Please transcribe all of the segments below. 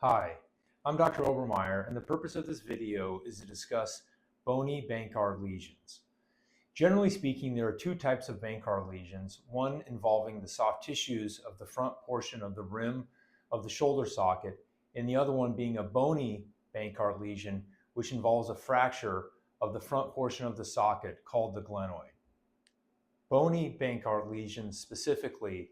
Hi, I'm Dr. Obermeyer, and the purpose of this video is to discuss bony Bankart lesions. Generally speaking, there are two types of Bankart lesions, one involving the soft tissues of the front portion of the rim of the shoulder socket, and the other one being a bony Bankart lesion, which involves a fracture of the front portion of the socket called the glenoid. Bony Bankart lesions specifically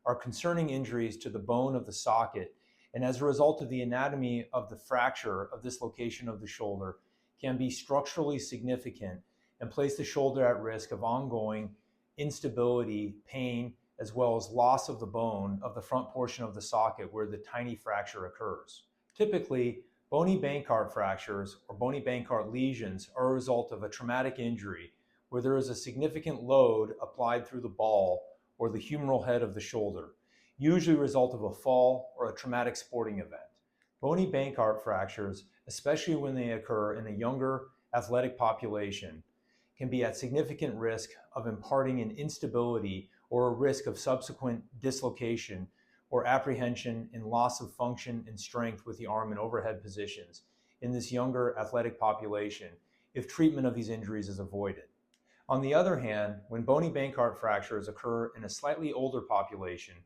are concerning injuries to the bone of the socket, and as a result of the anatomy of the fracture of this location of the shoulder, can be structurally significant and place the shoulder at risk of ongoing instability, pain, as well as loss of the bone of the front portion of the socket where the tiny fracture occurs. Typically, bony Bankart fractures or bony Bankart lesions are a result of a traumatic injury where there is a significant load applied through the ball or the humeral head of the shoulder, usually a result of a fall or a traumatic sporting event. Bony Bankart fractures, especially when they occur in a younger athletic population, can be at significant risk of imparting an instability or a risk of subsequent dislocation or apprehension and loss of function and strength with the arm in overhead positions in this younger athletic population if treatment of these injuries is avoided. On the other hand, when bony Bankart fractures occur in a slightly older population,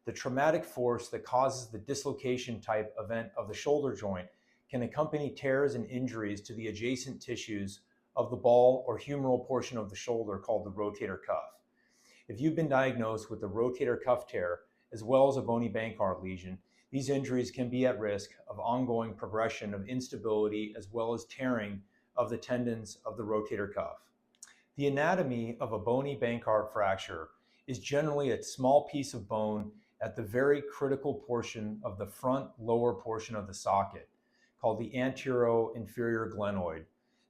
the traumatic force that causes the dislocation type event of the shoulder joint can accompany tears and injuries to the adjacent tissues of the ball or humeral portion of the shoulder called the rotator cuff. If you've been diagnosed with a rotator cuff tear as well as a bony Bankart lesion, these injuries can be at risk of ongoing progression of instability as well as tearing of the tendons of the rotator cuff. The anatomy of a bony Bankart fracture is generally a small piece of bone at the very critical portion of the front lower portion of the socket, called the antero-inferior glenoid,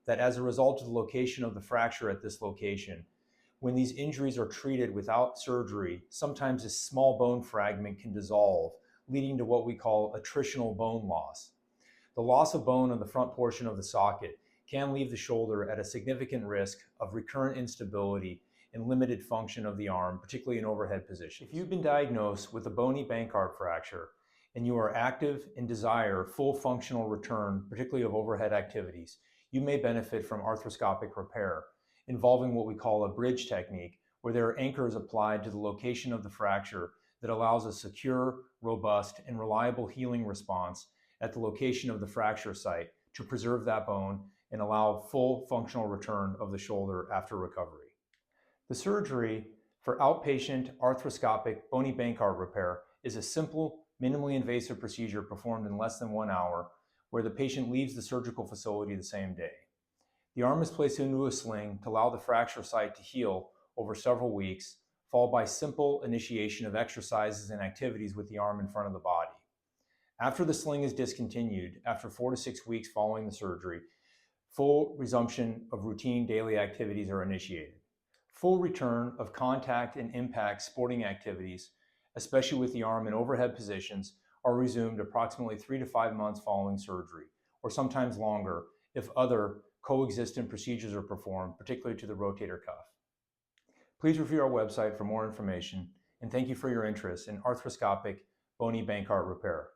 that as a result of the location of the fracture at this location, when these injuries are treated without surgery, sometimes a small bone fragment can dissolve, leading to what we call attritional bone loss. The loss of bone on the front portion of the socket can leave the shoulder at a significant risk of recurrent instability and limited function of the arm, particularly in overhead positions. If you've been diagnosed with a bony Bankart fracture and you are active and desire full functional return, particularly of overhead activities, you may benefit from arthroscopic repair, involving what we call a bridge technique, where there are anchors applied to the location of the fracture that allows a secure, robust, and reliable healing response at the location of the fracture site to preserve that bone and allow full functional return of the shoulder after recovery. The surgery for outpatient arthroscopic bony Bankart repair is a simple, minimally invasive procedure performed in less than 1 hour, where the patient leaves the surgical facility the same day. The arm is placed into a sling to allow the fracture site to heal over several weeks, followed by simple initiation of exercises and activities with the arm in front of the body. After the sling is discontinued, after 4 to 6 weeks following the surgery, full resumption of routine daily activities are initiated. Full return of contact and impact sporting activities, especially with the arm in overhead positions, are resumed approximately 3 to 5 months following surgery, or sometimes longer if other coexistent procedures are performed, particularly to the rotator cuff. Please review our website for more information, and thank you for your interest in arthroscopic bony Bankart repair.